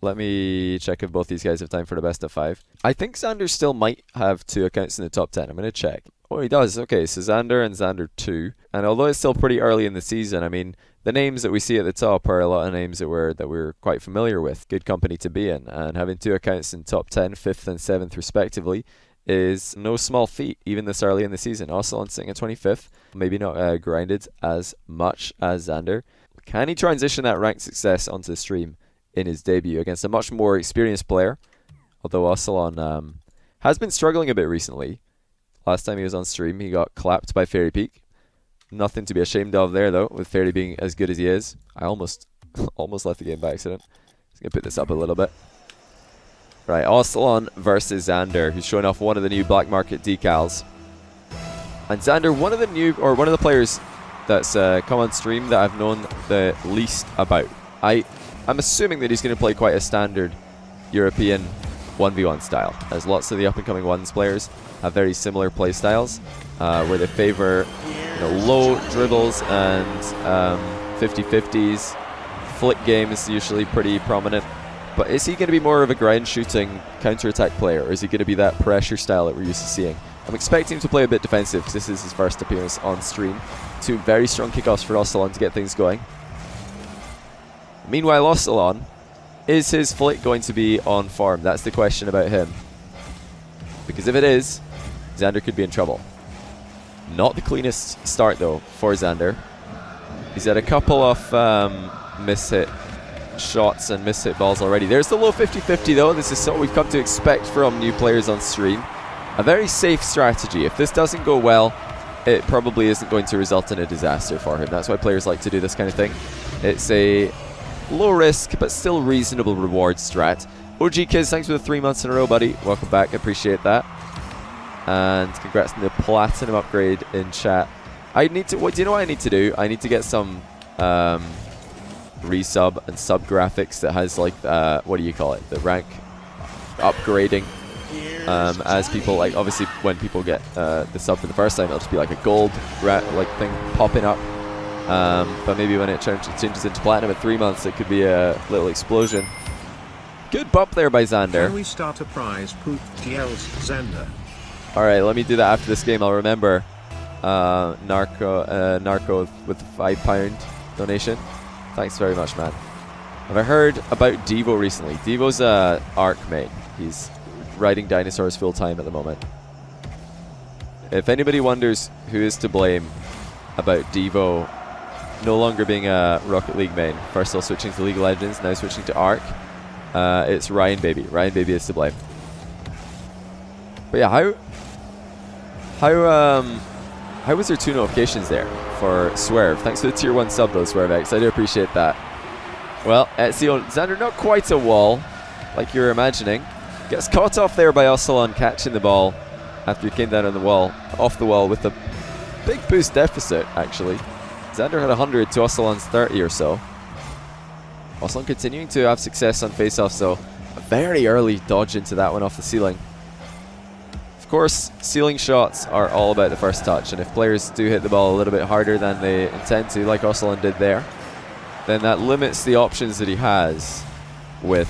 Let me check if both these guys have time for the best of 5. I think Xander still might have 2 accounts in the top 10. I'm going to check. Oh, he does. Okay, so Xander and Xander 2. And although it's still pretty early in the season, I mean, the names that we see at the top are a lot of names that we're quite familiar with. Good company to be in. And having 2 accounts in top 10, 5th and 7th respectively, is no small feat, even this early in the season. Ocelon sitting at 25th. Maybe not grinded as much as Xander. Can he transition that ranked success onto the stream in his debut against a much more experienced player? Although Ocelon has been struggling a bit recently. Last time he was on stream, he got clapped by Fairy Peak. Nothing to be ashamed of there, though, with Fairy being as good as he is. I almost left the game by accident. Just going to put this up a little bit. Right, Ocelon versus Xander, who's showing off one of the new black market decals. And Xander, one of the players that's come on stream that I've known the least about. I'm assuming that he's going to play quite a standard European 1v1 style, as lots of the up-and-coming ones players have very similar play styles, where they favor low dribbles and 50-50s. Flick game is usually pretty prominent. But is he going to be more of a ground-shooting counter-attack player, or is he going to be that pressure style that we're used to seeing? I'm expecting him to play a bit defensive, because this is his first appearance on stream. 2 very strong kickoffs for Ocelon to get things going. Meanwhile, Ocelon, is his flick going to be on form? That's the question about him. Because if it is, Xander could be in trouble. Not the cleanest start, though, for Xander. He's had a couple of miss-hit shots and miss-hit balls already. There's the low 50-50, though. This is what we've come to expect from new players on stream. A very safe strategy. If this doesn't go well, it probably isn't going to result in a disaster for him. That's why players like to do this kind of thing. It's a low risk, but still reasonable reward strat. OG Kids, thanks for the 3 months in a row, buddy. Welcome back. I appreciate that. And congrats on the platinum upgrade in chat. I need to. What do you know what I need to do? I need to get some resub and sub graphics that has like what do you call it? The rank upgrading. As people like, obviously when people get the sub for the first time, it'll just be like a gold like thing popping up. But maybe when it changes into platinum at 3 months, it could be a little explosion. Good bump there by Xander. Can we start a prize pool? Yells Xander. Alright, let me do that after this game. I'll remember Narco with the £5 donation. Thanks very much, man. Have I heard about Devo recently? Devo's a Arc main. He's riding dinosaurs full time at the moment. If anybody wonders who is to blame about Devo no longer being a Rocket League main, first still switching to League of Legends, now switching to Arc, it's Ryan Baby. Ryan Baby is to blame. But yeah, how was there 2 notifications there for Swerve? Thanks for the tier 1 sub though, SwerveX. I do appreciate that. Well, Ezio, Xander, not quite a wall like you were imagining. Gets caught off there by Ocelon catching the ball after he came down on the wall, off the wall with a big boost deficit actually. Xander had 100 to Ocelon's 30 or so. Ocelon continuing to have success on face-offs though. A very early dodge into that one off the ceiling. Of course, ceiling shots are all about the first touch, and if players do hit the ball a little bit harder than they intend to, like Ocelon did there, then that limits the options that he has with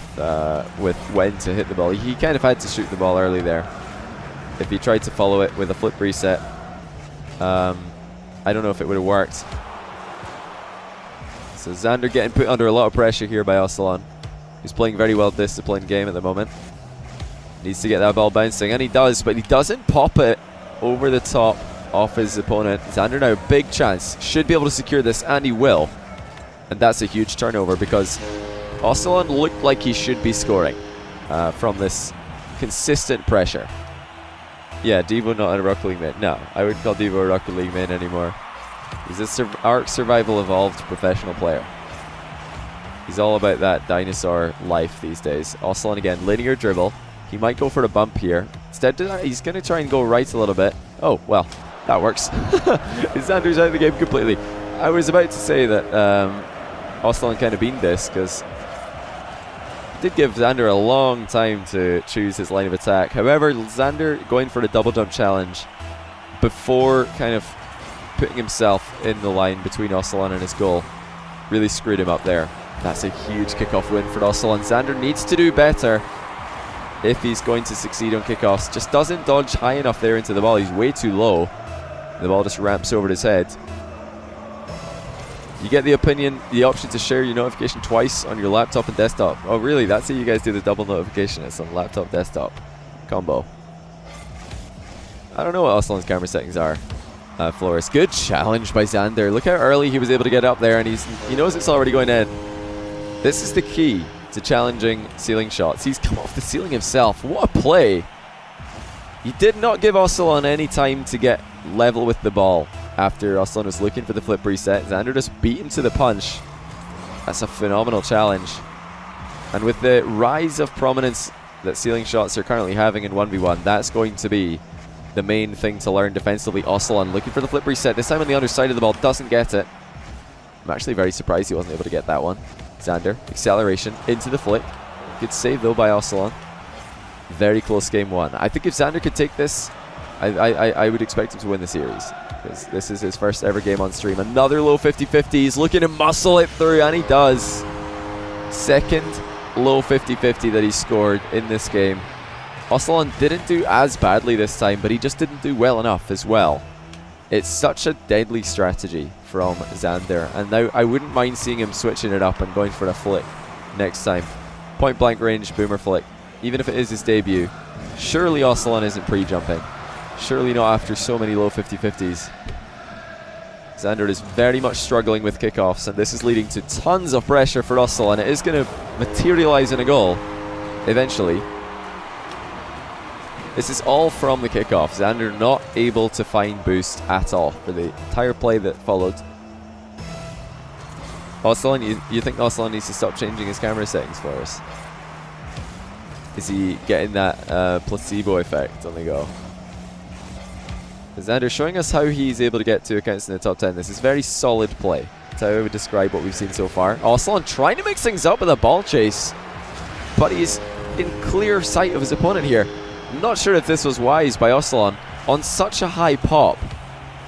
when to hit the ball. He kind of had to shoot the ball early there. If he tried to follow it with a flip reset, I don't know if it would have worked. So Xander getting put under a lot of pressure here by Ocelon, who's playing very well disciplined game at the moment. Needs to get that ball bouncing, and he does, but he doesn't pop it over the top of his opponent. Xander now, big chance. Should be able to secure this, and he will. And that's a huge turnover because Ocelon looked like he should be scoring from this consistent pressure. Yeah, Devo not a Rocket League main. No, I wouldn't call Devo a Rocket League main anymore. He's a Arc Survival Evolved professional player. He's all about that dinosaur life these days. Ocelon again, linear dribble. He might go for the bump here. Instead, he's going to try and go right a little bit. Oh, well, that works. Xander's out of the game completely. I was about to say that Ocelon kind of beamed this because it did give Xander a long time to choose his line of attack. However, Xander going for the double jump challenge before kind of putting himself in the line between Ocelon and his goal really screwed him up there. That's a huge kickoff win for Osselon. Xander needs to do better if he's going to succeed on kickoffs. Just doesn't dodge high enough there into the ball. He's way too low. The ball just ramps over his head. You get the option to share your notification twice on your laptop and desktop. Oh really, that's how you guys do the double notification. It's on laptop, desktop combo. I don't know what Osselon's camera settings are. Flores, good challenge by Xander. Look how early he was able to get up there, and he knows it's already going in. This is the key to challenging ceiling shots. He's come off the ceiling himself. What a play. He did not give Osselon any time to get level with the ball. After Osselon was looking for the flip reset, Xander just beat him to the punch. That's a phenomenal challenge. And with the rise of prominence that ceiling shots are currently having in 1v1, that's going to be the main thing to learn defensively. Osselon looking for the flip reset, this time on the underside of the ball, doesn't get it. I'm actually very surprised he wasn't able to get that one. Xander, acceleration into the flick. Good save though by Osselon. Very close game one. I think if Xander could take this, I would expect him to win the series, because this is his first ever game on stream. Another low 50-50. He's looking to muscle it through, and he does. Second low 50-50 that he scored in this game. Osselon didn't do as badly this time, but he just didn't do well enough as well. It's such a deadly strategy from Xander, and now I wouldn't mind seeing him switching it up and going for a flick next time. Point blank range boomer flick, even if it is his debut. Surely Osselon isn't pre-jumping. Surely not after so many low 50-50s. Xander is very much struggling with kickoffs, and this is leading to tons of pressure for Osselon. It is going to materialize in a goal eventually. This is all from the kickoff. Xander not able to find boost at all for the entire play that followed. Osselon, you think Osselon needs to stop changing his camera settings for us? Is he getting that placebo effect on the go? Xander showing us how he's able to get 2 accounts in the top 10. This is very solid play. That's how I would describe what we've seen so far. Osselon trying to mix things up with a ball chase, but he's in clear sight of his opponent here. I'm not sure if this was wise by Osselon on such a high pop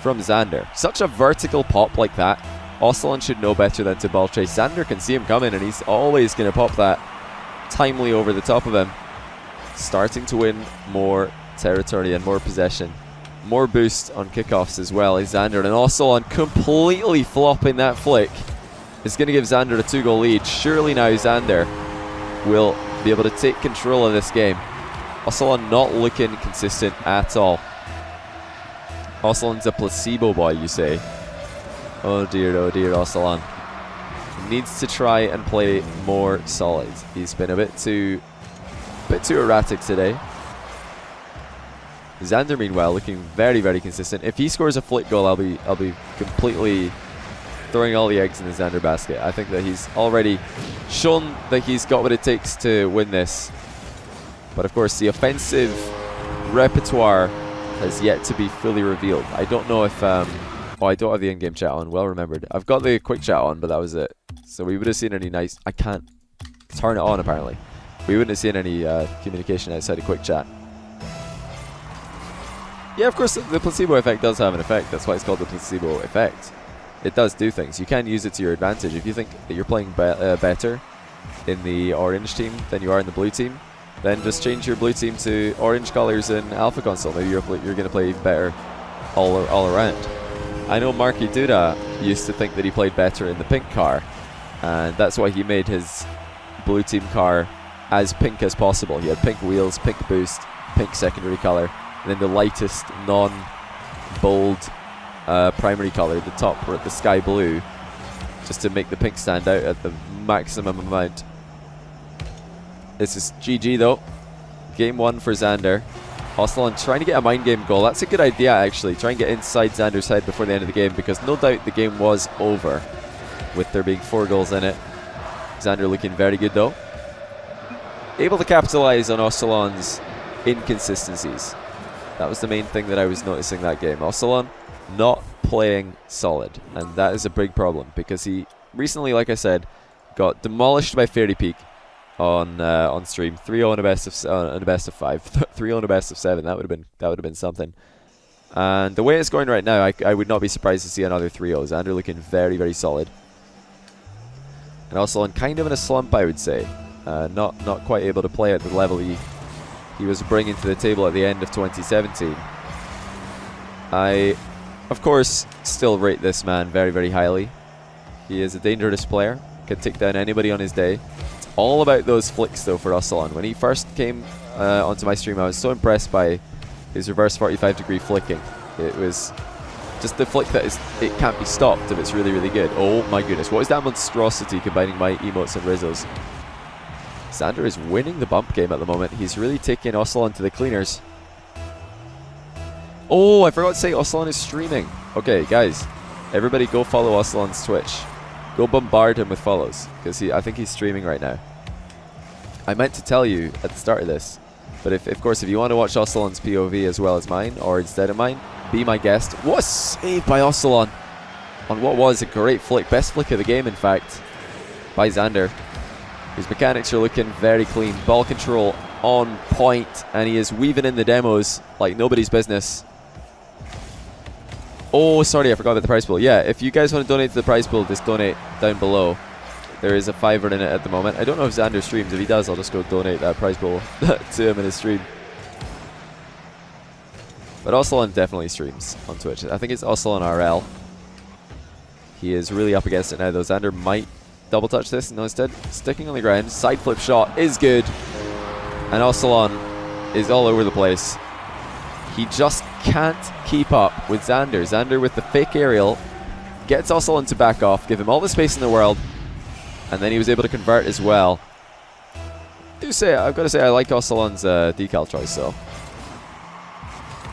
from Xander. Such a vertical pop like that. Osselon should know better than to ball chase. Xander can see him coming, and he's always going to pop that timely over the top of him. Starting to win more territory and more possession. More boost on kickoffs as well is Xander, and Osselon completely flopping that flick. It's going to give Xander a 2-goal lead. Surely now Xander will be able to take control of this game. Osselon not looking consistent at all. Osselon's a placebo boy, you say? Oh dear, Osselon. Needs to try and play more solid. He's been a bit too erratic today. Xander, meanwhile, looking very, very consistent. If he scores a flick goal, I'll be completely throwing all the eggs in the Xander basket. I think that he's already shown that he's got what it takes to win this. But of course, the offensive repertoire has yet to be fully revealed. I don't know if oh, I don't have the in-game chat on. Well remembered. I've got the quick chat on, but that was it. So we would have seen any nice. I can't turn it on apparently. We wouldn't have seen any communication outside of quick chat. Yeah, of course, the placebo effect does have an effect. That's why it's called the placebo effect. It does do things. You can use it to your advantage. If you think that you're playing better in the orange team than you are in the blue team, then just change your blue team to orange colors in Alpha Console. Maybe you're going to play better all around. I know Marky Duda used to think that he played better in the pink car, and that's why he made his blue team car as pink as possible. He had pink wheels, pink boost, pink secondary color, and then the lightest non-bold primary color, the top, the sky blue, just to make the pink stand out at the maximum amount. This is GG though. Game 1 for Xander. Osselon trying to get a mind game goal. That's a good idea actually. Try and get inside Xander's head before the end of the game, because no doubt the game was over with there being 4 goals in it. Xander looking very good though. Able to capitalize on Osselon's inconsistencies. That was the main thing that I was noticing that game. Osselon not playing solid, and that is a big problem, because he recently, like I said, got demolished by Fairy Peak on stream. 3-0 in a best of 5, 3-0 in a best of 7. That would have been something. And the way it's going right now, I would not be surprised to see another 3-0. Xander looking very, very solid. And Ossalon kind of in a slump, I would say. Not quite able to play at the level he was bringing to the table at the end of 2017. I, of course, still rate this man very, very highly. He is a dangerous player, can take down anybody on his day. It's all about those flicks, though, for Ossalon. When he first came onto my stream, I was so impressed by his reverse 45-degree flicking. It was just the flick that it can't be stopped if it's really, really good. Oh my goodness, what is that monstrosity combining my emotes and Rizzos? Xander is winning the bump game at the moment. He's really taking Ossalon to the cleaners. Oh, I forgot to say Ossalon is streaming. Okay, guys, everybody go follow Ossalon's Twitch. Go bombard him with follows, because I think he's streaming right now. I meant to tell you at the start of this, but of course, if you want to watch Ossalon's POV as well as mine, or instead of mine, be my guest. What a save by Ossalon on what was a great flick, best flick of the game, in fact, by Xander. His mechanics are looking very clean, ball control on point, and he is weaving in the demos like nobody's business. Oh, sorry, I forgot about the prize pool. Yeah, if you guys want to donate to the prize pool, just donate down below. There is a $5 in it at the moment. I don't know if Xander streams. If he does, I'll just go donate that prize pool to him in his stream. But Ossalon definitely streams on Twitch. I think it's Ossalon RL. He is really up against it now, though. Xander might double touch this. No, instead, sticking on the ground. Side flip shot is good. And Ossalon is all over the place. He just can't keep up with Xander. Xander with the fake aerial gets Ossalon to back off, give him all the space in the world, and then he was able to convert as well. I've got to say, I like Ossalon's decal choice, though.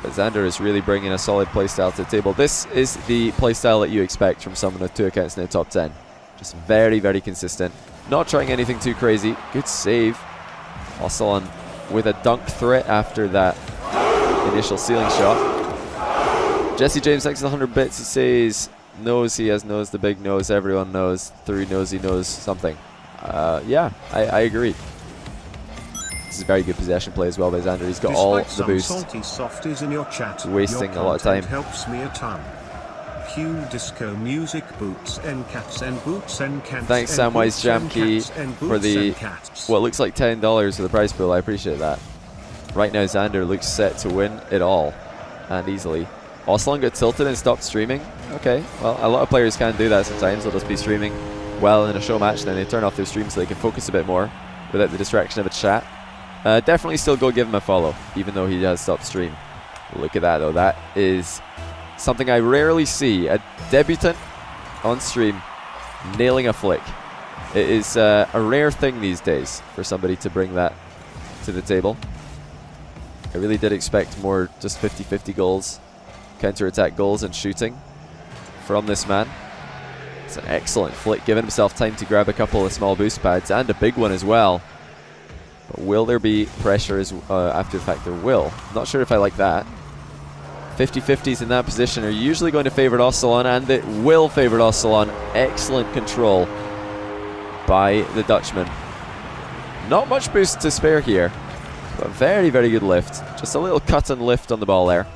But Xander is really bringing a solid playstyle to the table. This is the playstyle that you expect from someone with 2 accounts in the top 10. Just very, very consistent. Not trying anything too crazy. Good save. Ossalon with a dunk threat after that initial ceiling shot. Jesse James, thanks for the 100 bits. He says, knows he has nose, the big nose, everyone knows. Through knows he knows something. Yeah, I agree. This is a very good possession play as well by Xander. He's got Despite all the some boost. salty softies in your chat, Wasting your a lot of time. helps me a ton. Cue disco music, boots and cats and boots and cats. Thanks and Samwise boots and Jamkey cats and for boots the and cats. what looks like $10 for the prize pool. I appreciate that. Right now Xander looks set to win it all, and easily. Ossalon got tilted and stopped streaming. Okay, well, a lot of players can do that sometimes. They'll just be streaming well in a show match, and then they turn off their stream so they can focus a bit more without the distraction of a chat. Definitely still go give him a follow, even though he has stopped stream. Look at that, though. That is something I rarely see. A debutant on stream nailing a flick. It is a rare thing these days for somebody to bring that to the table. I really did expect more just 50-50 goals, counter-attack goals and shooting from this man. It's an excellent flick, giving himself time to grab a couple of small boost pads and a big one as well. But will there be pressure after the fact? There will. Not sure if I like that. 50-50s in that position are usually going to favour Ossalon, and it will favour Ossalon. Excellent control by the Dutchman. Not much boost to spare here, but very, very good lift. Just a little cut and lift on the ball there.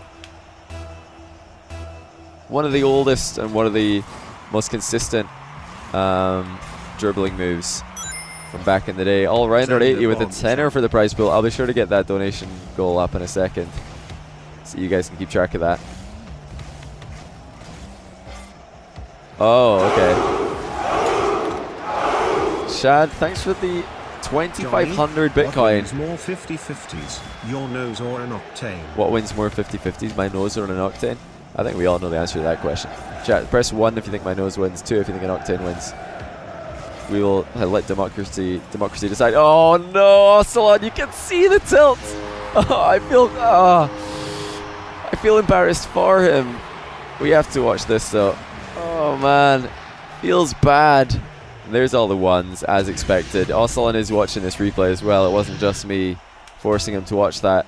One of the oldest and one of the most consistent dribbling moves from back in the day. All-rounder at 80 with a tenner for the prize pool. I'll be sure to get that donation goal up in a second, so you guys can keep track of that. Oh, okay. Shad, thanks for the 2,500 Bitcoin. What wins more 50-50s, your nose or an octane? What wins more 50-50s, my nose or an octane? I think we all know the answer to that question. Chat, press 1 if you think my nose wins, 2 if you think an octane wins. We will let democracy decide. Oh no, Ossalon, you can see the tilt. Oh, I feel embarrassed for him. We have to watch this though. Oh man, feels bad. There's all the ones, as expected. Ossalon is watching this replay as well. It wasn't just me forcing him to watch that.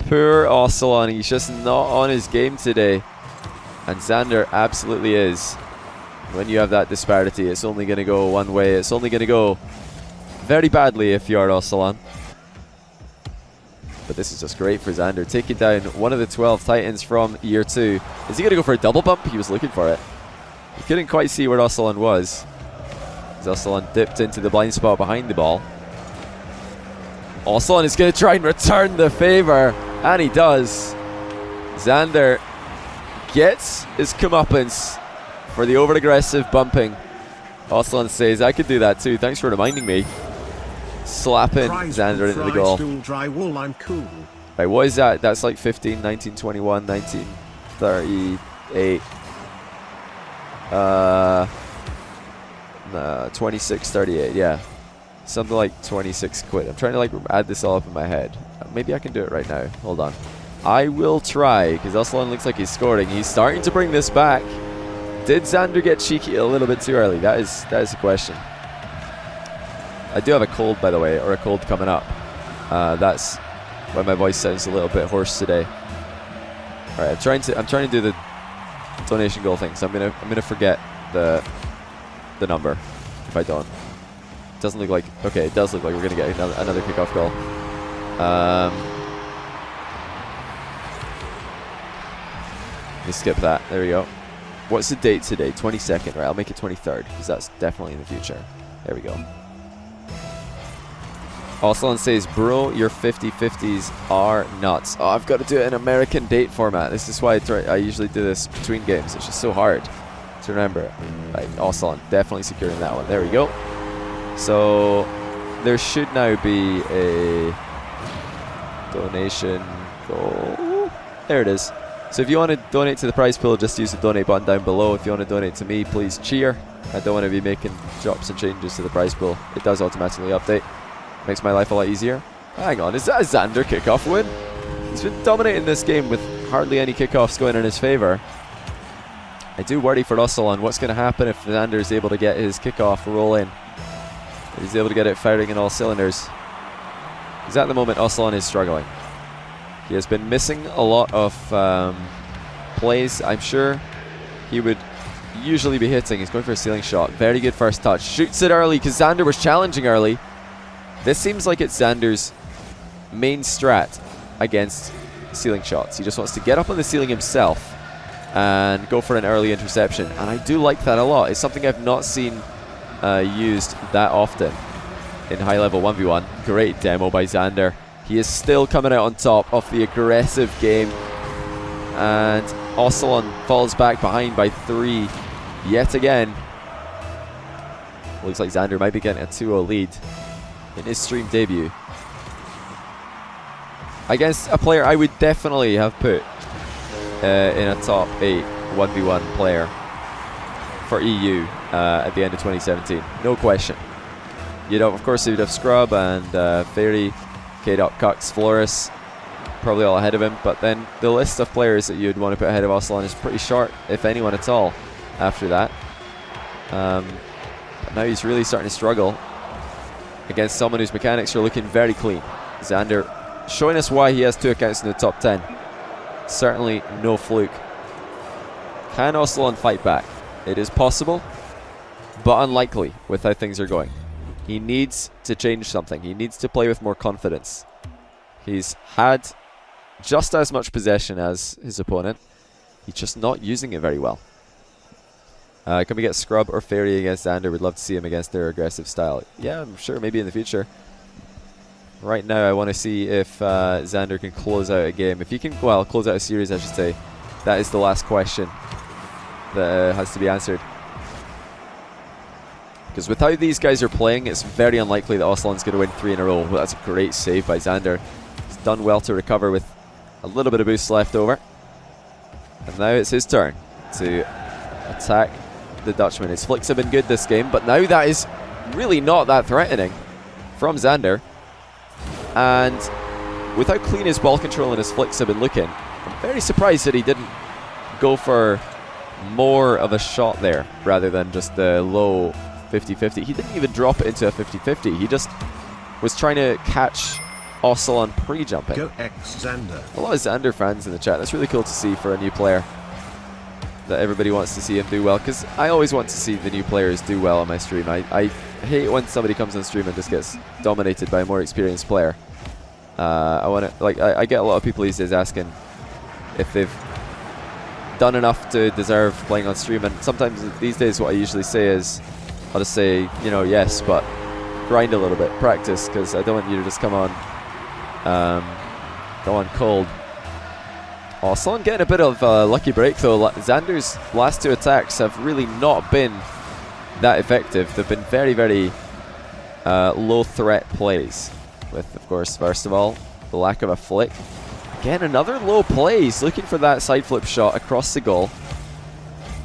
Poor Ossalon, he's just not on his game today. And Xander absolutely is. When you have that disparity, it's only going to go one way. It's only going to go very badly if you are Ossalon. But this is just great for Xander. Taking down one of the 12 Titans from year 2. Is he going to go for a double bump? He was looking for it. He couldn't quite see where Ossalon was. Ossalon dipped into the blind spot behind the ball. Ossalon is going to try and return the favor, and he does. Xander gets his comeuppance for the over-aggressive bumping. Ossalon says, I could do that too, thanks for reminding me. Slapping Xander into the goal. Drywall, I'm cool. Right, what is that? That's like 15, 19, 21, 19, 38. 26, 38, yeah. Something like 26 quid. I'm trying to like add this all up in my head. Maybe I can do it right now. Hold on. I will try, because Ossalon looks like he's scoring. He's starting to bring this back. Did Xander get cheeky a little bit too early? That is the question. I do have a cold, by the way, or a cold coming up. That's why my voice sounds a little bit hoarse today. All right, I'm trying to do the donation goal thing, so I'm gonna forget the number if I don't. It doesn't look like, okay, it does look like we're gonna get another kickoff goal. Let me skip that. There we go. What's the date today? 22nd, right? I'll make it 23rd because that's definitely in the future. There we go. Ossalon says, bro, your 50-50s are nuts. Oh, I've got to do it in American date format. This is why I usually do this between games. It's just so hard to remember. Right, Ossalon definitely securing that one. There we go. So there should now be a donation goal. There it is. So if you want to donate to the prize pool, just use the donate button down below. If you want to donate to me, please cheer. I don't want to be making drops and changes to the prize pool. It does automatically update. Makes my life a lot easier. Hang on, is that a Xander kickoff win? He's been dominating this game with hardly any kickoffs going in his favour. I do worry for Ossalon. What's going to happen if Xander is able to get his kickoff rolling? He's able to get it firing in all cylinders. Because at the moment, Ossalon is struggling. He has been missing a lot of plays. I'm sure he would usually be hitting. He's going for a ceiling shot. Very good first touch. Shoots it early because Xander was challenging early. This seems like it's Xander's main strat against ceiling shots. He just wants to get up on the ceiling himself and go for an early interception. And I do like that a lot. It's something I've not seen used that often in high-level 1v1. Great demo by Xander. He is still coming out on top of the aggressive game. And Ossalon falls back behind by 3 yet again. Looks like Xander might be getting a 2-0 lead in his stream debut. Against a player I would definitely have put in a top 8 1v1 player for EU at the end of 2017. No question. You'd have, of course, you'd have Scrub and Fairy, K-Dot, Cux, Flores, probably all ahead of him, but then the list of players that you'd want to put ahead of Ossalon is pretty short, if anyone at all, after that. But now he's really starting to struggle against someone whose mechanics are looking very clean. Xander showing us why he has 2 accounts in the top 10. Certainly no fluke. Can Ossalon fight back? It is possible, but unlikely with how things are going. He needs to change something. He needs to play with more confidence. He's had just as much possession as his opponent. He's just not using it very well. Can we get Scrub or Fairy against Xander? We'd love to see him against their aggressive style. Yeah, I'm sure, maybe in the future. Right now, I want to see if Xander can close out a game. If he can, well, close out a series, I should say. That is the last question that has to be answered. Because with how these guys are playing, it's very unlikely that Ossalon's going to win 3 in a row. Well, that's a great save by Xander. He's done well to recover with a little bit of boost left over. And now it's his turn to attack the Dutchman. His flicks have been good this game, but now that is really not that threatening from Xander. And with how clean his ball control and his flicks have been looking, I'm very surprised that he didn't go for more of a shot there rather than just the low 50-50. He didn't even drop it into a 50-50. He just was trying to catch Ossalon pre-jumping. Go X Xander. A lot of Xander fans in the chat. That's really cool to see for a new player. That everybody wants to see him do well, because I always want to see the new players do well on my stream. I hate when somebody comes on stream and just gets dominated by a more experienced player. I get a lot of people these days asking if they've done enough to deserve playing on stream, and sometimes these days what I usually say is I'll just say, you know, yes, but grind a little bit, practice, because I don't want you to just come on cold. Oh, Solon getting a bit of a lucky break though. Xander's last 2 attacks have really not been that effective. They've been very, very low threat plays. With, of course, first of all, the lack of a flick. Again, another low play. He's looking for that side flip shot across the goal.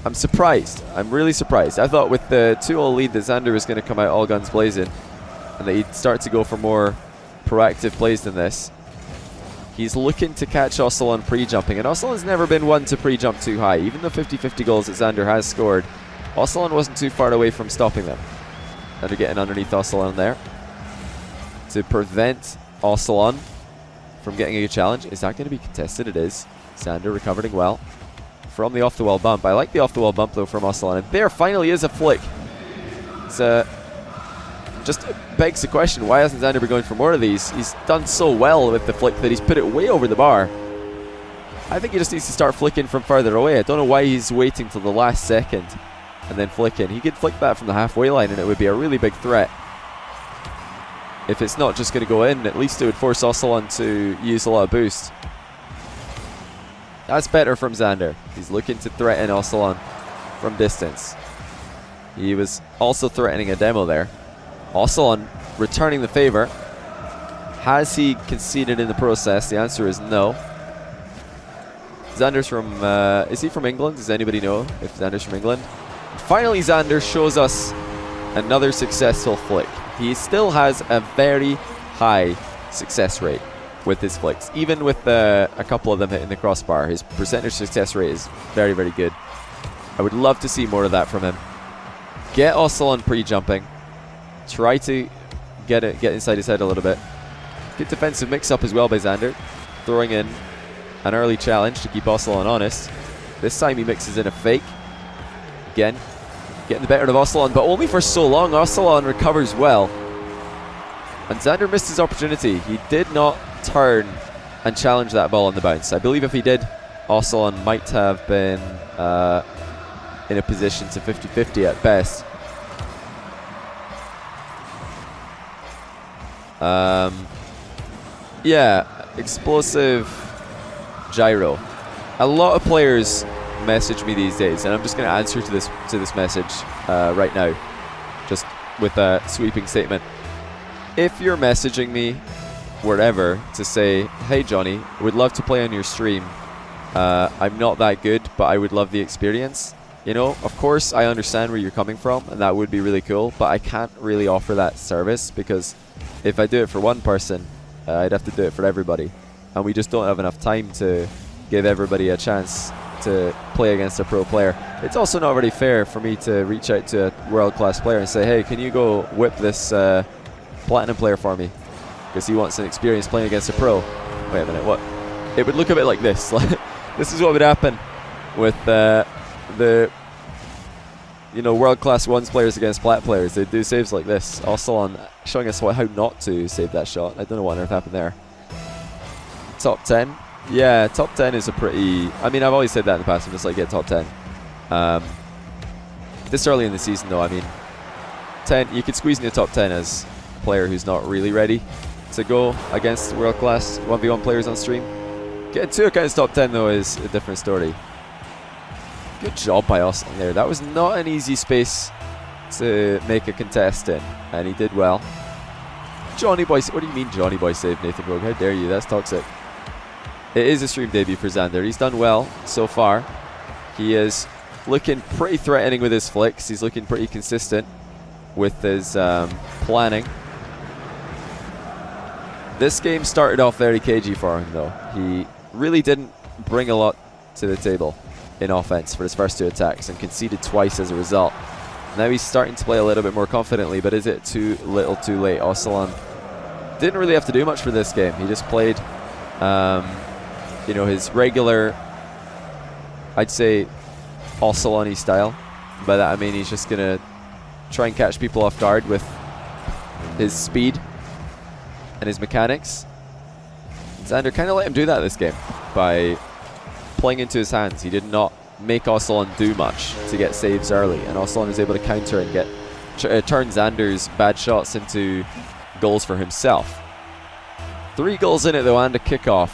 I'm surprised. I'm really surprised. I thought with the 2-0 lead that Xander was going to come out all guns blazing and that he'd start to go for more proactive plays than this. He's looking to catch Osselon pre-jumping, and Osselon's never been one to pre-jump too high. Even the 50-50 goals that Xander has scored, Osselon wasn't too far away from stopping them. Xander getting underneath Osselon there to prevent Osselon from getting a good challenge. Is that going to be contested? It is. Xander recovering well from the off-the-wall bump. I like the off-the-wall bump though from Osselon, and there finally is a flick. It's just begs the question, why hasn't Xander been going for more of these? He's done so well with the flick that he's put it way over the bar. I think he just needs to start flicking from further away. I don't know why he's waiting till the last second and then flicking. He could flick that from the halfway line and it would be a really big threat. If it's not just going to go in, at least it would force Osselon to use a lot of boost. That's better from Xander. He's looking to threaten Osselon from distance. He was also threatening a demo there. Osselon returning the favor. Has he conceded in the process? The answer is no. Xander's from, is he from England? Does anybody know if Xander's from England? Finally, Xander shows us another successful flick. He still has a very high success rate with his flicks. Even with a couple of them hitting the crossbar, his percentage success rate is very, very good. I would love to see more of that from him. Get Osselon pre-jumping. Try to get inside his head a little bit. Good defensive mix-up as well by Xander. Throwing in an early challenge to keep Osselon honest. This time he mixes in a fake. Again, getting the better of Osselon, but only for so long. Osselon recovers well. And Xander missed his opportunity. He did not turn and challenge that ball on the bounce. I believe if he did, Osselon might have been in a position to 50-50 at best. Yeah, explosive gyro. A lot of players message me these days, and I'm just going to answer to this message right now, just with a sweeping statement. If you're messaging me wherever to say, hey Johnny, would love to play on your stream, I'm not that good, but I would love the experience. You know, of course I understand where you're coming from, and that would be really cool, but I can't really offer that service because if I do it for one person, I'd have to do it for everybody. And we just don't have enough time to give everybody a chance to play against a pro player. It's also not really fair for me to reach out to a world-class player and say, hey, can you go whip this platinum player for me? Because he wants an experience playing against a pro. Wait a minute, what? It would look a bit like this. This is what would happen with the world-class ones players against plat players. They do saves like this. Osselon showing us how not to save that shot. I don't know what on earth happened there. Top 10. Yeah, top 10 is a pretty... I mean, I've always said that in the past. I'm just like, yeah, top 10. This early in the season, though, I mean, 10. You could squeeze in the top 10 as a player who's not really ready to go against world-class 1v1 players on stream. Getting 2 accounts top 10, though, is a different story. Good job by Osselon there. That was not an easy space to make a contest in, and he did well. Johnny Boy, what do you mean Johnny Boy saved Nathan Rogue? How dare you? That's toxic. It is a stream debut for Xander. He's done well so far. He is looking pretty threatening with his flicks. He's looking pretty consistent with his planning. This game started off very cagey for him, though. He really didn't bring a lot to the table in offense for his first 2 attacks and conceded twice as a result. Now he's starting to play a little bit more confidently, but is it too little too late? Osselon didn't really have to do much for this game. He just played his regular, I'd say, Osselon-y style. By that I mean he's just going to try and catch people off guard with his speed and his mechanics. Xander kind of let him do that this game by playing into his hands. He did not make Osselon do much to get saves early, and Osselon was able to counter and get turn Xander's bad shots into goals for himself. 3 goals in it though, and a kickoff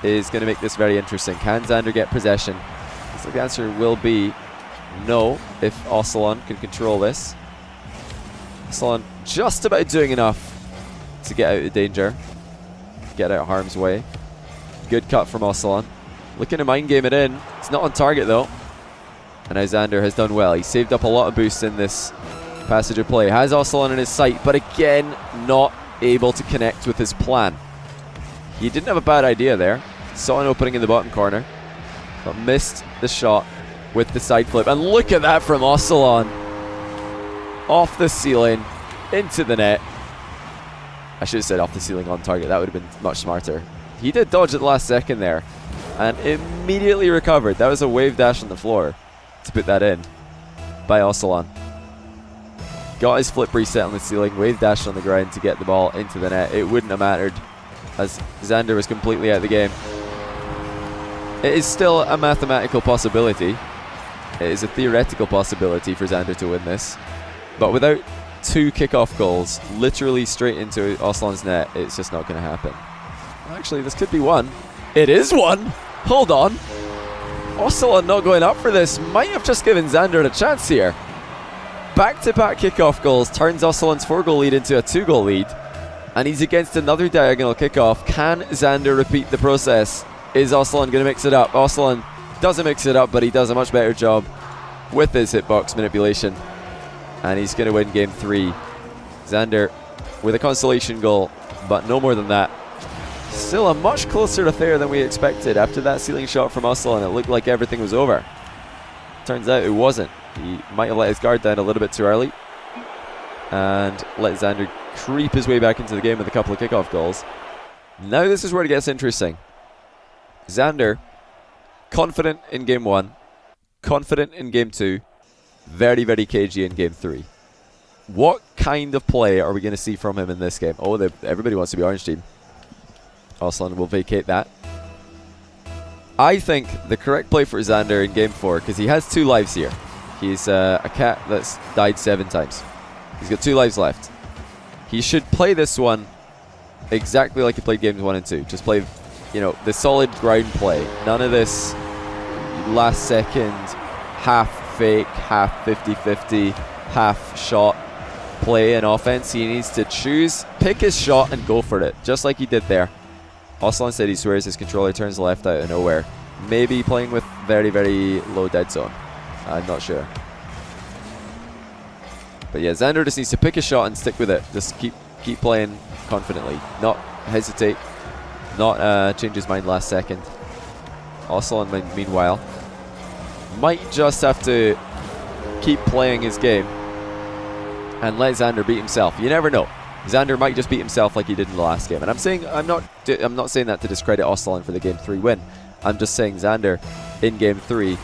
is going to make this very interesting. Can Xander get possession? So the answer will be no if Ocelon can control this. Ocelon just about doing enough to get out of danger, get out of harm's way. Good cut from Ocelon. Looking to mind game it in. It's not on target though. And now Xander has done well. He saved up a lot of boosts in this passage of play. Has Ocelon in his sight, but again, not able to connect with his plan. He didn't have a bad idea there. Saw an opening in the bottom corner, but missed the shot with the side flip. And look at that from Ocelon. Off the ceiling, into the net. I should have said off the ceiling on target. That would have been much smarter. He did dodge at the last second there and immediately recovered. That was a wave dash on the floor to put that in by Ocelon. Got his flip reset on the ceiling, wave dash on the ground to get the ball into the net. It wouldn't have mattered as Xander was completely out of the game. It is still a mathematical possibility. It is a theoretical possibility for Xander to win this. But without 2 kickoff goals literally straight into Ocelon's net, it's just not going to happen. Actually, this could be one. It is one! Hold on. Ocelon not going up for this might have just given Xander a chance here. Back-to-back kickoff goals turns Ocelon's 4-goal lead into a 2-goal lead. And he's against another diagonal kickoff. Can Xander repeat the process? Is Ocelon going to mix it up? Ocelon doesn't mix it up, but he does a much better job with his hitbox manipulation. And he's going to win game 3. Xander with a consolation goal, but no more than that. Still a much closer affair than we expected. After that ceiling shot from Ocelon, it looked like everything was over. Turns out it wasn't. He might have let his guard down a little bit too early and let Xander creep his way back into the game with a couple of kickoff goals. Now this is where it gets interesting. Xander, confident in game 1, confident in game 2, very, very cagey in game 3. What kind of play are we going to see from him in this game? Oh, everybody wants to be Orange Team. Ocelon will vacate that. I think the correct play for Xander in game 4, because he has 2 lives here. He's a cat that's died 7 times. He's got 2 lives left. He should play this one exactly like he played games 1 and 2. Just play, the solid ground play. None of this last second, half fake, half 50-50, half shot play in offense. He needs to pick his shot and go for it, just like he did there. Ocelon said he swears his controller turns left out of nowhere. Maybe playing with very, very low dead zone. I'm not sure. But yeah, Xander just needs to pick a shot and stick with it. Just keep playing confidently. Not hesitate. Not change his mind last second. Ocelon, meanwhile, might just have to keep playing his game and let Xander beat himself. You never know. Xander might just beat himself like he did in the last game. And I'm not saying that to discredit Ocelon for the game 3 win. I'm just saying Xander in game 3,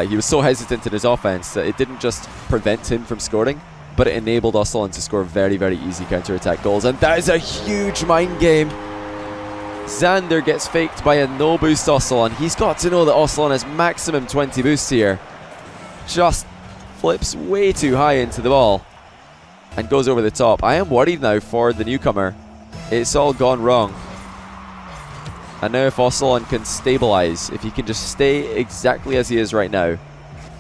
he was so hesitant in his offense that it didn't just prevent him from scoring, but it enabled Ocelon to score very, very easy counter-attack goals. And that is a huge mind game. Xander gets faked by a no-boost Ocelon. He's got to know that Ocelon has maximum 20 boosts here. Just flips way too high into the ball and goes over the top. I am worried now for the newcomer. It's all gone wrong. And now if Ocelon can stabilize, if he can just stay exactly as he is right now,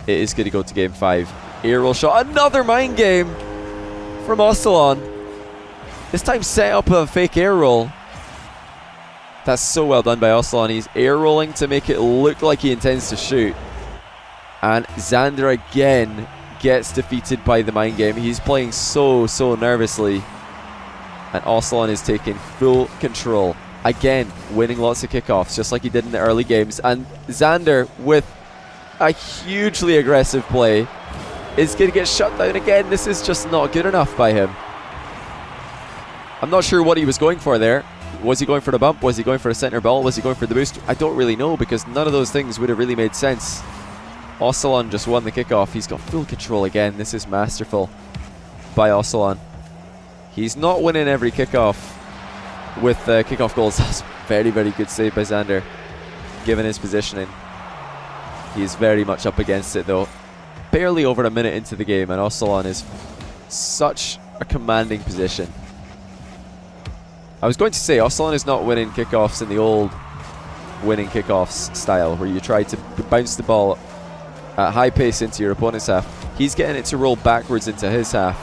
it is going to go to game 5. Air roll shot. Another mind game from Ocelon. This time set up a fake air roll. That's so well done by Ocelon. He's air rolling to make it look like he intends to shoot. And Xander again gets defeated by the mind game. He's playing so nervously. And Ocelon is taking full control. Again, winning lots of kickoffs, just like he did in the early games. And Xander, with a hugely aggressive play, is going to get shut down again. This is just not good enough by him. I'm not sure what he was going for there. Was he going for the bump? Was he going for the center ball? Was he going for the boost? I don't really know, because none of those things would have really made sense. Ocelon just won the kickoff. He's got full control again. This is masterful by Ocelon. He's not winning every kickoff with kickoff goals. That's very, very good save by Xander, given his positioning. He's very much up against it though. barely over a minute into the game, and Ocelon is such a commanding position. I was going to say, Ocelon is not winning kickoffs in the old winning kickoffs style, where you try to bounce the ball at high pace into your opponent's half. He's getting it to roll backwards into his half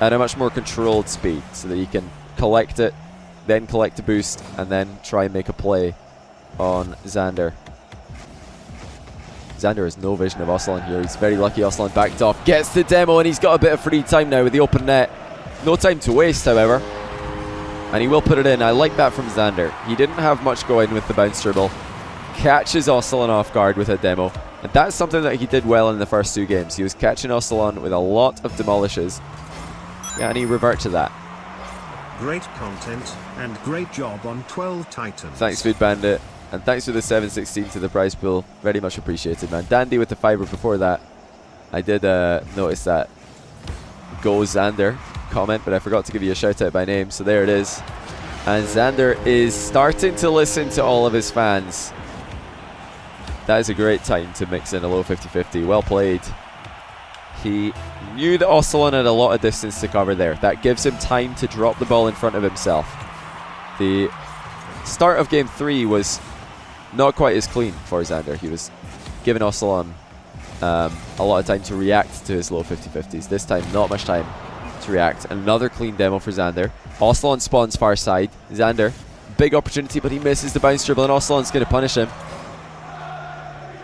at a much more controlled speed, so that he can collect it, then collect a boost, and then try and make a play on Xander. Xander has no vision of Ocelon here. He's very lucky. Ocelon backed off, gets the demo, and he's got a bit of free time now with the open net. No time to waste, however, and he will put it in. I like that from Xander. He didn't have much going with the bounce dribble, catches Ocelon off guard with a demo, and that's something that he did well in the first 2 games. He was catching Ocelon with a lot of demolishes. Yeah, and he revert to that. Great content, and great job on 12 Titans. Thanks, Food Bandit. And thanks for the 716 to the prize pool. Very much appreciated, man. Dandy with the fiber before that. I did notice that Go Xander comment, but I forgot to give you a shout out by name, so there it is. And Xander is starting to listen to all of his fans. That is a great time to mix in a low 50-50. Well played. He knew that Ocelon had a lot of distance to cover there. That gives him time to drop the ball in front of himself. The start of game 3 was not quite as clean for Xander. He was giving Ocelon a lot of time to react to his low 50-50s. This time, not much time to react. Another clean demo for Xander. Ocelon spawns far side. Xander, big opportunity, but he misses the bounce dribble, and Ocelon's going to punish him.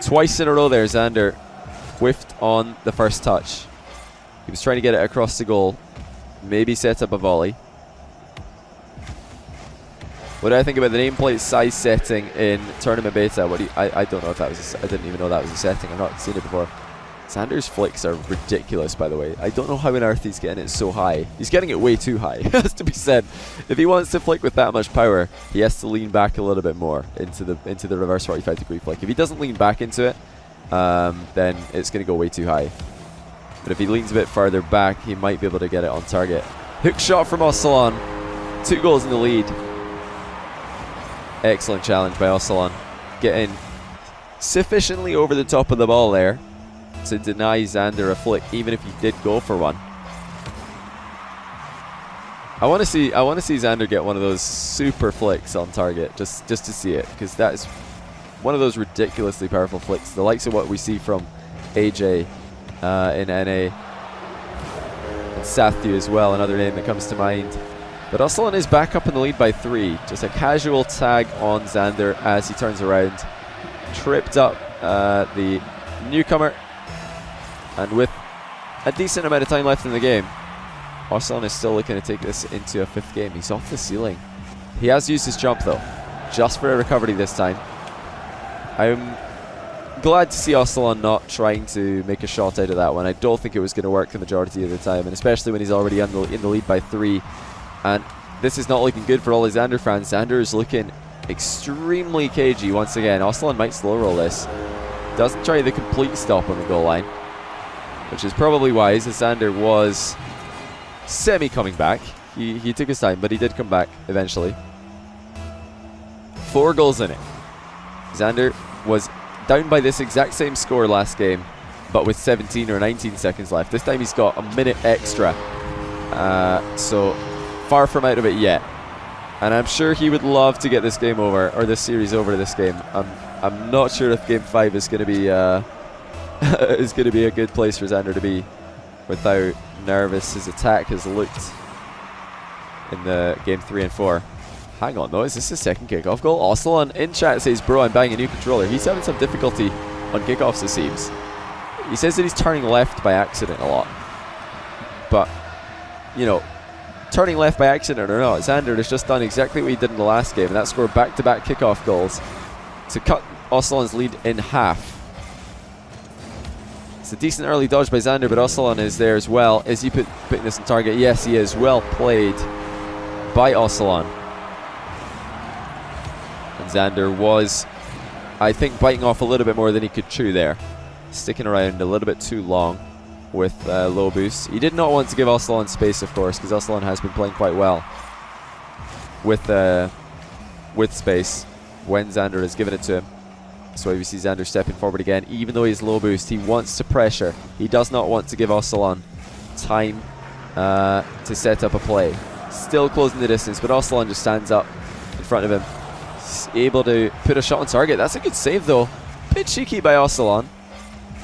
Twice in a row there, Xander whiffed on the first touch. He was trying to get it across the goal. Maybe set up a volley. What do I think about the nameplate size setting in tournament beta? I don't know if that was I didn't even know that was a setting. I've not seen it before. Xander's flicks are ridiculous, by the way. I don't know how on earth he's getting it so high. He's getting it way too high, has to be said. If he wants to flick with that much power, he has to lean back a little bit more into the reverse 45-degree flick. If he doesn't lean back into it, then it's going to go way too high. But if he leans a bit further back, he might be able to get it on target. Hook shot from Ocelon. 2 goals in the lead. Excellent challenge by Ocelon. Getting sufficiently over the top of the ball there to deny Xander a flick, even if he did go for one. I want to see Xander get one of those super flicks on target, just to see it, because that is one of those ridiculously powerful flicks, the likes of what we see from AJ in NA, and Sathu as well, another name that comes to mind. But Ocelon is back up in the lead by 3. Just a casual tag on Xander as he turns around. Tripped up the newcomer. And with a decent amount of time left in the game, Ocelon is still looking to take this into a 5th game. He's off the ceiling. He has used his jump though, just for a recovery this time. I'm glad to see Ocelon not trying to make a shot out of that one. I don't think it was going to work the majority of the time, and especially when he's already in the lead by 3. And this is not looking good for all his Xander fans. Xander is looking extremely cagey once again. Ocelon might slow roll this. Doesn't try the complete stop on the goal line, which is probably wise, as Xander was semi coming back. He took his time, but he did come back eventually. 4 goals in it. Xander was down by this exact same score last game, but with 17 or 19 seconds left. This time he's got a minute extra. So far from out of it yet. And I'm sure he would love to get this game over, or this series over this game. I'm not sure if game 5 is going to be is going to be a good place for Xander to be with how nervous his attack has looked in the game 3 and 4. Hang on though, is this his second kickoff goal? Ocelon in chat says, bro, I'm buying a new controller. He's having some difficulty on kickoffs, it seems. He says that he's turning left by accident a lot. But, you know, turning left by accident or not, Xander has just done exactly what he did in the last game, and that's scored back-to-back kickoff goals to cut Ocelon's lead in half. It's a decent early dodge by Xander, but Ocelon is there as well. Is he putting this on target? Yes, he is. Well played by Ocelon. And Xander was, I think, biting off a little bit more than he could chew there. Sticking around a little bit too long with low boosts. He did not want to give Ocelon space, of course, because Ocelon has been playing quite well with space when Xander has given it to him. So we see Xander stepping forward again. Even though he's low boost, he wants to pressure. He does not want to give Ocelon time to set up a play. Still closing the distance, but Ocelon just stands up in front of him. He's able to put a shot on target. That's a good save though. Bit cheeky by Ocelon.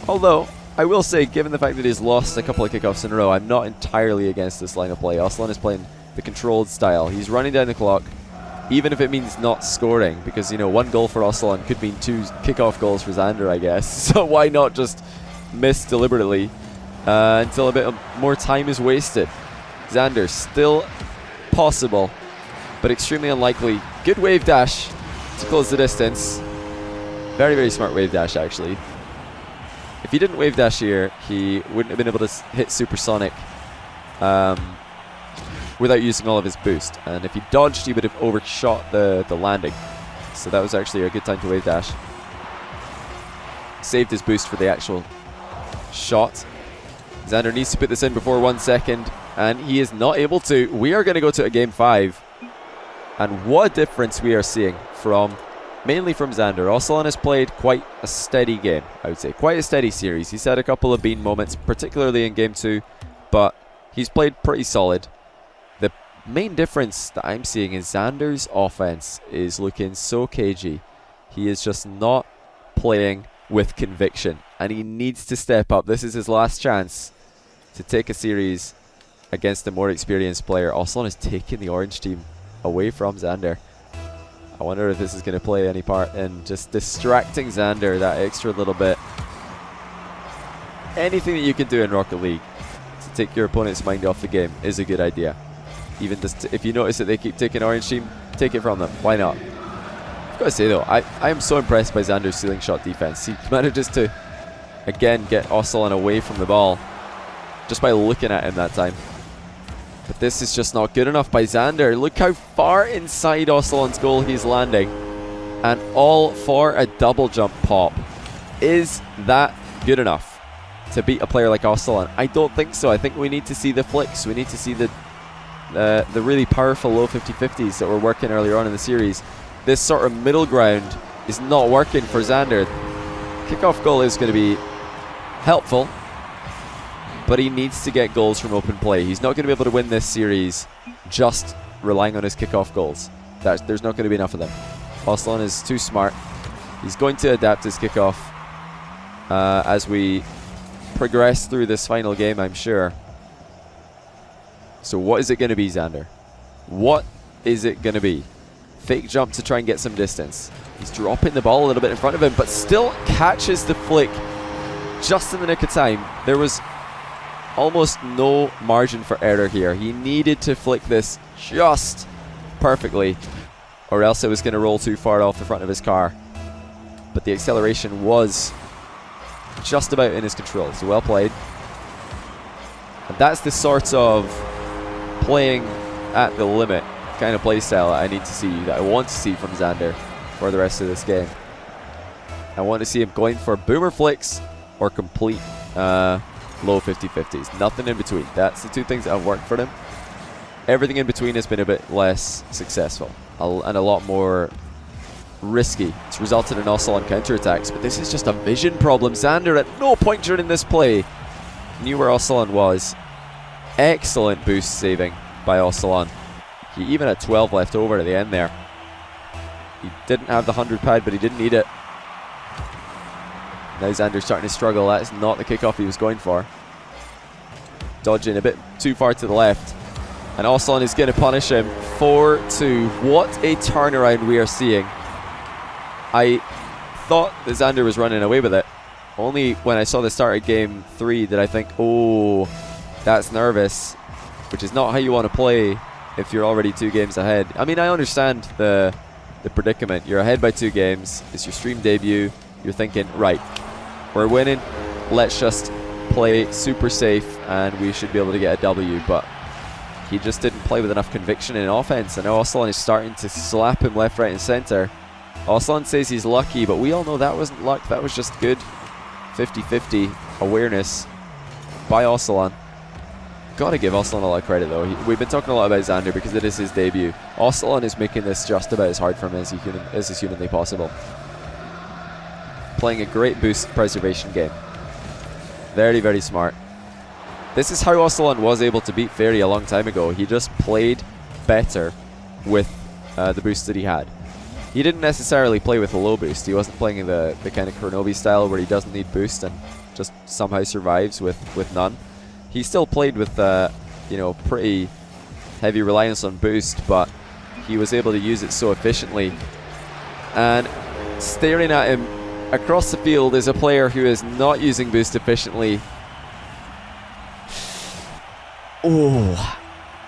Although, I will say, given the fact that he's lost a couple of kickoffs in a row, I'm not entirely against this line of play. Ocelon is playing the controlled style. He's running down the clock, even if it means not scoring, because, you know, 1 goal for Ocelon could mean 2 kickoff goals for Xander, I guess. So why not just miss deliberately until a bit more time is wasted. Xander, still possible, but extremely unlikely. Good wave dash to close the distance. Very, very smart wave dash, actually. If he didn't wave dash here, he wouldn't have been able to hit Supersonic without using all of his boost. And if he dodged, he would have overshot the landing. So that was actually a good time to wave dash. Saved his boost for the actual shot. Xander needs to put this in before 1 second, and he is not able to. We are going to go to a game 5. And what a difference we are seeing from, mainly from Xander. Ocelon has played quite a steady game, I would say. Quite a steady series. He's had a couple of bean moments, particularly in game 2, but he's played pretty solid. The main difference that I'm seeing is Xander's offense is looking so cagey. He is just not playing with conviction, and he needs to step up. This is his last chance to take a series against a more experienced player. Ocelon is taking the orange team away from Xander. I wonder if this is going to play any part in just distracting Xander that extra little bit. Anything that you can do in Rocket League to take your opponent's mind off the game is a good idea. Even just if you notice that they keep taking orange team, take it from them. Why not? I've got to say though, I am so impressed by Xander's ceiling shot defense. He manages to again get Ocelon away from the ball just by looking at him that time. But this is just not good enough by Xander. Look how far inside Ocelon's goal he's landing. And all for a double jump pop. Is that good enough to beat a player like Ocelon? I don't think so. I think we need to see the flicks. We need to see the really powerful low 50-50s that were working earlier on in the series. This sort of middle ground is not working for Xander. Kickoff goal is going to be helpful, but he needs to get goals from open play. He's not going to be able to win this series just relying on his kickoff goals. There's not going to be enough of them. Ocelon is too smart. He's going to adapt his kickoff as we progress through this final game, I'm sure. So what is it going to be, Xander? What is it going to be? Fake jump to try and get some distance. He's dropping the ball a little bit in front of him, but still catches the flick just in the nick of time. There was almost no margin for error here. He needed to flick this just perfectly, or else it was going to roll too far off the front of his car. But the acceleration was just about in his control, so well played. And that's the sort of playing at the limit kind of play style that I need to see, that I want to see from Xander for the rest of this game. I want to see him going for boomer flicks or complete low 50-50s. Nothing in between. That's the two things that have worked for him. Everything in between has been a bit less successful and a lot more risky. It's resulted in Ocelon counterattacks, but this is just a vision problem. Xander at no point during this play knew where Ocelon was. Excellent boost saving by Ocelon. He even had 12 left over at the end there. He didn't have the 100 pad, but he didn't need it. Now Xander's starting to struggle. That's not the kickoff he was going for. Dodging a bit too far to the left. And Ocelon is going to punish him. 4-2. What a turnaround we are seeing. I thought that Xander was running away with it. Only when I saw the start of game 3 did I think, oh, that's nervous. Which is not how you want to play if you're already 2 games ahead. I mean, I understand the predicament. You're ahead by 2 games. It's your stream debut. You're thinking, right, we're winning. Let's just play super safe and we should be able to get a W. But he just didn't play with enough conviction in offense. And now Ocelon is starting to slap him left, right, and center. Ocelon says he's lucky, but we all know that wasn't luck. That was just good 50-50 awareness by Ocelon. Gotta give Ocelon a lot of credit though. We've been talking a lot about Xander because it is his debut. Ocelon is making this just about as hard for him as is humanly possible. playing a great boost preservation game. Very, very smart. This is how Ocelon was able to beat Fairy a long time ago. He just played better with the boost that he had. He didn't necessarily play with a low boost. He wasn't playing the kind of Kronobi style where he doesn't need boost and just somehow survives with none. He still played with pretty heavy reliance on boost, but he was able to use it so efficiently. And staring at him across the field is a player who is not using boost efficiently. Oh,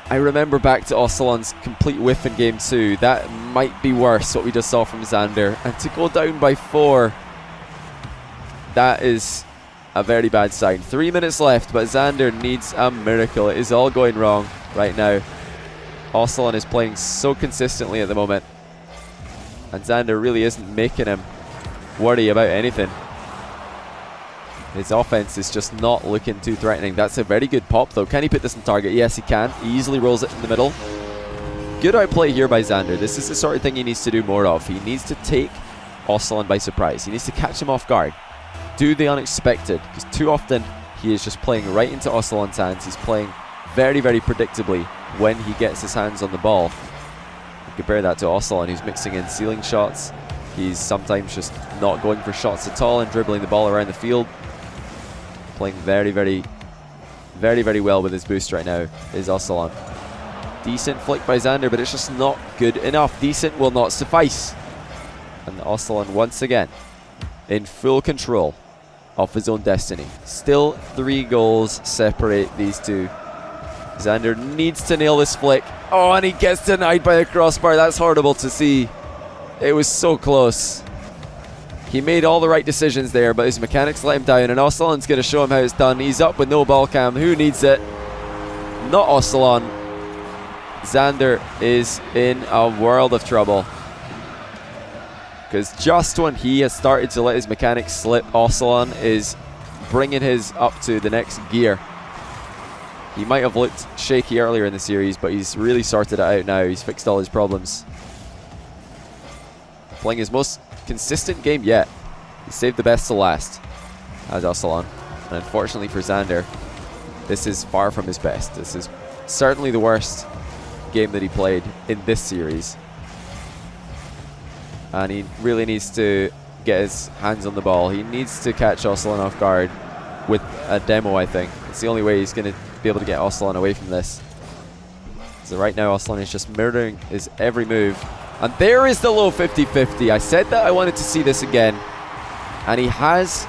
I remember back to Ocelon's complete whiff in game 2. That might be worse, what we just saw from Xander. And to go down by 4, that is a very bad sign. 3 minutes left, but Xander needs a miracle. It is all going wrong right now. Ocelon is playing so consistently at the moment, and Xander really isn't making him worry about anything. His offense is just not looking too threatening. That's a very good pop though. Can he put this on target? Yes, he can. He easily rolls it in the middle. Good outplay here by Xander. This is the sort of thing he needs to do more of. He needs to take Ocelon by surprise. He needs to catch him off guard. Do the unexpected, because too often he is just playing right into Ocelon's hands. He's playing very, very predictably when he gets his hands on the ball. Compare that to Ocelon, who's mixing in ceiling shots. He's sometimes just not going for shots at all and dribbling the ball around the field. Playing very, very, very, very well with his boost right now is Ocelon. Decent flick by Xander, but it's just not good enough. Decent will not suffice. And Ocelon once again in full control of his own destiny. Still 3 goals separate these two. Xander needs to nail this flick. Oh, and he gets denied by the crossbar. That's horrible to see. It was so close. He made all the right decisions there, but his mechanics let him down, and Ocelon's going to show him how it's done. He's up with no ball cam. Who needs it? Not Ocelon. Xander is in a world of trouble, because just when he has started to let his mechanics slip, Ocelon is bringing his up to the next gear. He might have looked shaky earlier in the series, but he's really sorted it out now. He's fixed all his problems. Playing his most consistent game yet. He saved the best to last as Ocelon. And unfortunately for Xander, this is far from his best. This is certainly the worst game that he played in this series. And he really needs to get his hands on the ball. He needs to catch Ocelon off guard with a demo, I think. It's the only way he's going to be able to get Ocelon away from this. So right now Ocelon is just murdering his every move. And there is the low 50-50. I said that I wanted to see this again. And he has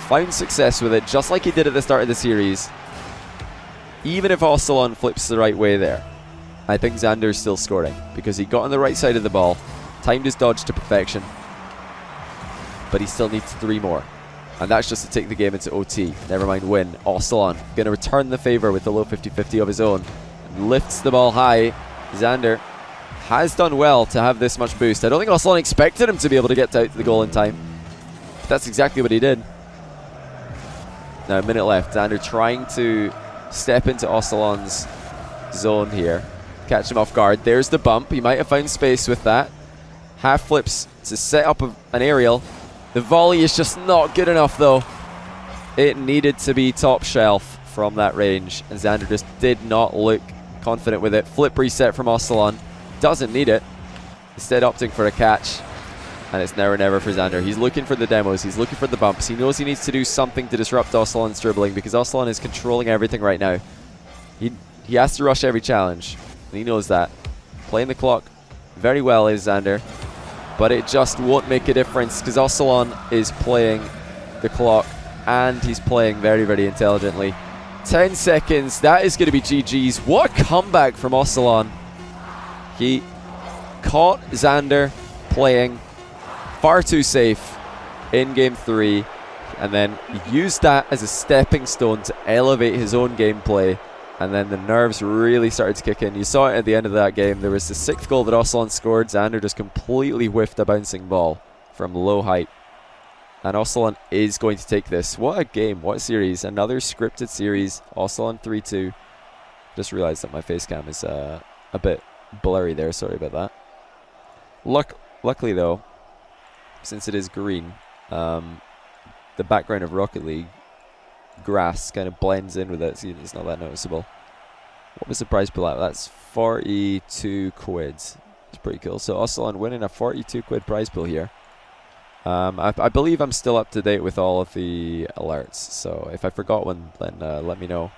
found success with it, just like he did at the start of the series. Even if Ocelon flips the right way there, I think Xander's still scoring, because he got on the right side of the ball, timed his dodge to perfection, but he still needs 3 more. And that's just to take the game into OT. Never mind win. Ocelon going to return the favor with the low 50-50 of his own. Lifts the ball high. Xander has done well to have this much boost. I don't think Ocelon expected him to be able to get out to the goal in time. But that's exactly what he did. Now a minute left. Xander trying to step into Ocelon's zone here. Catch him off guard. There's the bump. He might have found space with that. Half flips to set up an aerial. The volley is just not good enough though. It needed to be top shelf from that range, and Xander just did not look confident with it. Flip reset from Ocelon. Doesn't need it. Instead opting for a catch. And it's now or never for Xander. He's looking for the demos. He's looking for the bumps. He knows he needs to do something to disrupt Ocelon's dribbling, because Ocelon is controlling everything right now. He has to rush every challenge. And he knows that. Playing the clock very well is Xander. But it just won't make a difference, because Ocelon is playing the clock, and he's playing very, very intelligently. 10 seconds. That is going to be GG's. What a comeback from Ocelon. He caught Xander playing far too safe in game 3, and then used that as a stepping stone to elevate his own gameplay. And then the nerves really started to kick in. You saw it at the end of that game. There was the 6th goal that Ocelon scored. Xander just completely whiffed a bouncing ball from low height. And Ocelon is going to take this. What a game. What a series. Another scripted series. Ocelon 3-2. Just realized that my face cam is a bit blurry there. Sorry about that. Luckily though, since it is green, the background of Rocket League grass kind of blends in with it, so it's not that noticeable. What was the prize pool at? That's 42 quid. It's pretty cool. So Ocelon winning a 42 quid prize pool here. I believe I'm still up to date with all of the alerts, so if I forgot one, then let me know.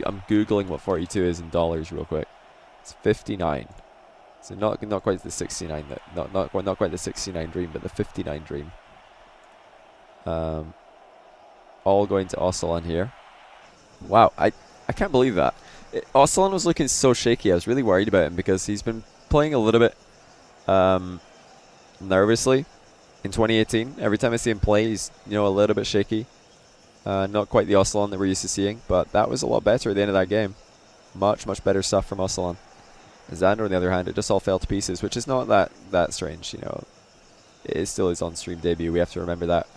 I'm googling what 42 is in dollars real quick. It's 59. So not quite the 69. Not quite the 69 dream, but the 59 dream. All going to Ocelon here. Wow, I can't believe that. Ocelon was looking so shaky. I was really worried about him because he's been playing a little bit nervously in 2018. Every time I see him play, he's a little bit shaky. Not quite the Ocelon that we're used to seeing, but that was a lot better at the end of that game. Much better stuff from Ocelon. Xander, on the other hand, it just all fell to pieces, which is not that strange. It is still his on-stream debut. We have to remember that.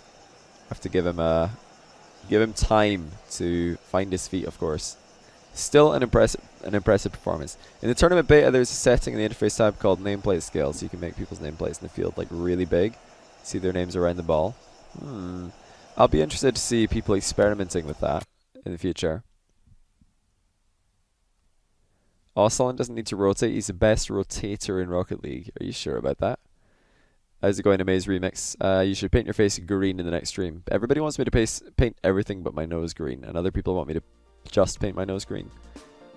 Have to give him time to find his feet, of course. Still an impressive performance. In the tournament beta, there's a setting in the interface tab called nameplate scale, so you can make people's nameplates in the field like really big. See their names around the ball. I'll be interested to see people experimenting with that in the future. Ocelon doesn't need to rotate. He's the best rotator in Rocket League. Are you sure about that? How's it going, Amaze Remix? You should paint your face green in the next stream. Everybody wants me to paint everything but my nose green, and other people want me to just paint my nose green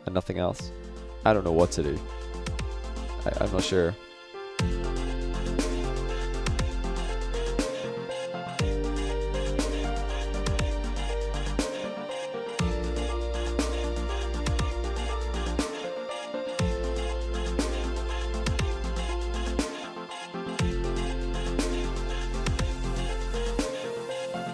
and nothing else. I don't know what to do. I'm not sure.